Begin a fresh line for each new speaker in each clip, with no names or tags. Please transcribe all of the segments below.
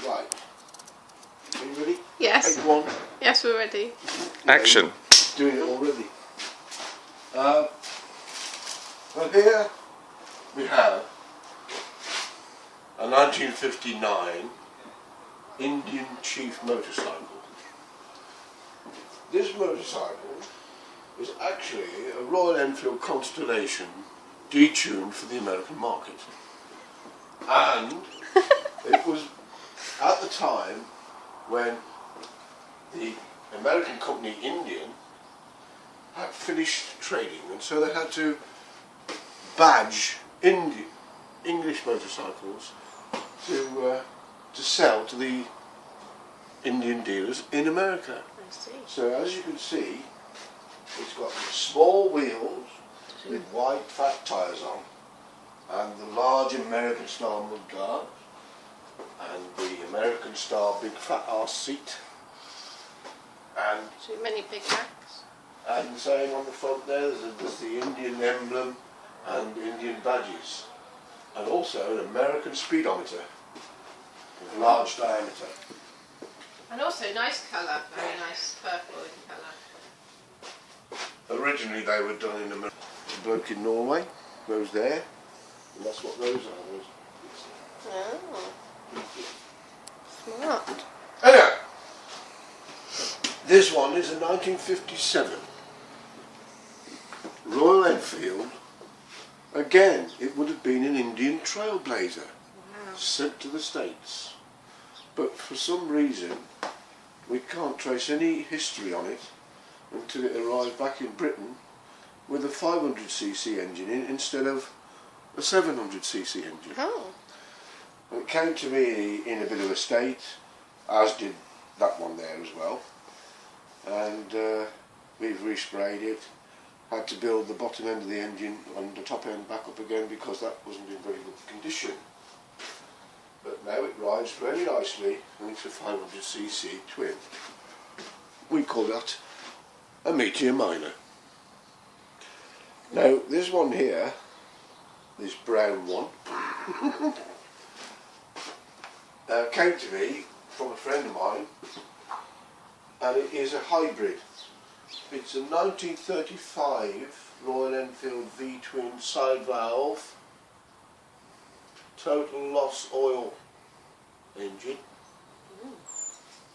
Right. Are you ready?
Yes.
Take one.
Yes, we're ready.
Action.
Doing it already. Well, here we have a 1959 Indian Chief motorcycle. This motorcycle is actually a Royal Enfield Constellation detuned for the American market. And it was at the time when the American company Indian had finished trading, and so they had to badge English motorcycles to sell to the Indian dealers in America.
I see.
So as you can see, it's got small wheels with wide fat tyres on, and the large American style mudguard, and the American style big fat arse seat, and
Too many big racks.
and saying on the front there's the Indian emblem and Indian badges, and also an American speedometer with large diameter.
And also nice colour, very nice purple in colour.
Originally they were done in America. The bloke in Norway, those there, and that's what those are.
Oh. Smart.
Anyway, this one is a 1957 Royal Enfield. Again, it would have been an Indian trailblazer.
Wow.
Sent to the States, but for some reason we can't trace any history on it until it arrived back in Britain with a 500cc engine instead of a 700cc engine.
Oh.
It came to me in a bit of a state, as did that one there as well, and we've resprayed it. Had to build the bottom end of the engine and the top end back up again because that wasn't in very good condition. But now it rides very nicely, and it's a 500cc twin. We call that a Meteor Minor. Now this one here, this brown one, came to me from a friend of mine, and it is a hybrid. It's a 1935 Royal Enfield V-twin side valve total loss oil engine.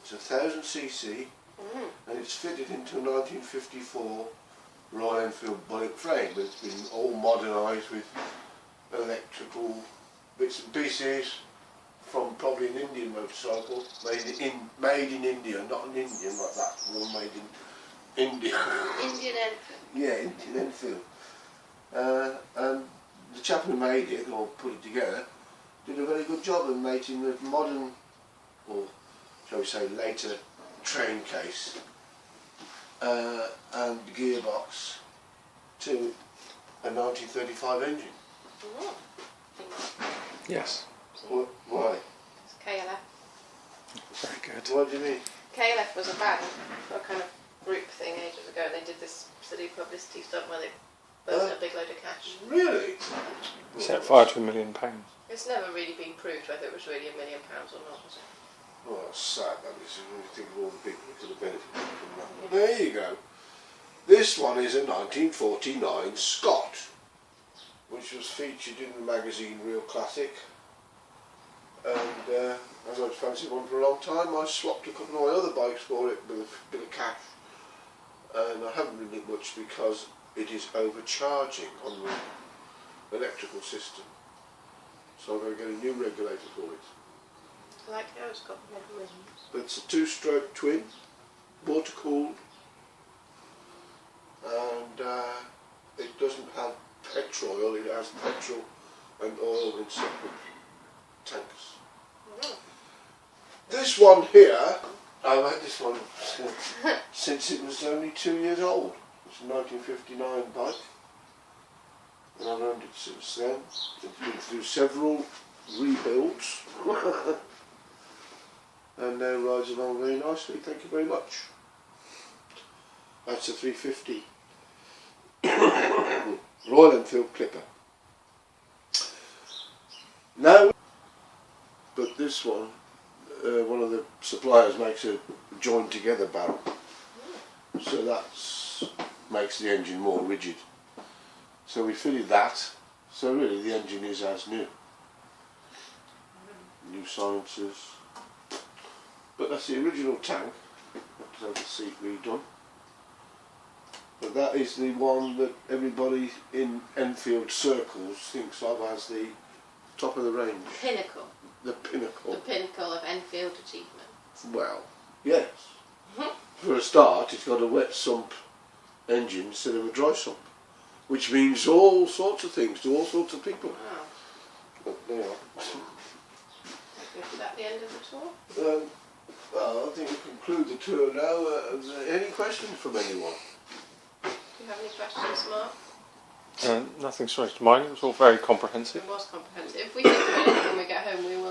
It's 1000cc, and it's fitted into a 1954 Royal Enfield bullet frame. It's been all modernised with electrical bits and pieces from probably an Indian motorcycle, made in India, not an Indian like that, one made in India.
Indian Enfield.
Yeah, Indian Enfield. And the chap who made it, or put it together, did a very good job of making the modern, or shall we say later, train case and gearbox to a 1935 engine.
Oh.
Yes.
Why?
It's KLF.
Very good.
What do you mean?
KLF was a band, a kind of group thing ages ago. They did this silly publicity stunt where they burnt a big load of cash.
Really?
Set fire to £1 million.
It's never really been proved whether it was really £1 million or not, was it?
Oh, that's sad, that is. When you think of all the people who could have benefited from that. There you go. This one is a 1949 Scott, which was featured in the magazine Real Classic. And as I'd fancied one for a long time, I swapped a couple of my other bikes for it with a bit of cash. And I haven't ridden it much because it is overcharging on the electrical system. So I'm going to get a new regulator for it.
I like how it's got metal rims.
But it's a 2-stroke twin, water cooled, and it doesn't have petrol oil, it has petrol and oil in separate tanks.
Oh.
This one here, I've had this one since it was only 2 years old. It's a 1959 bike, and I've owned it since then. It's been through several rebuilds. And now rides along very nicely, thank you very much. That's a 350 Royal Enfield Clipper. Now, but this one one of the suppliers makes a joined together barrel, so that's makes the engine more rigid. So we fitted that, so really the engine is as new. New silencers, but that's the original tank. Let's have the seat redone. But that is the one that everybody in Enfield circles thinks of as the top of the range.
Pinnacle.
The pinnacle.
The pinnacle of Enfield achievement.
Well, yes. For a start, it's got a wet sump engine instead of a dry sump, which means all sorts of things to all sorts of people.
Wow.
But, you know.
Is that the end of the tour?
Well, I think we conclude the tour now. Any questions from anyone?
Do you have any questions, Mark?
Nothing straight to mind. It was all very comprehensive.
It was comprehensive. If we think of anything, we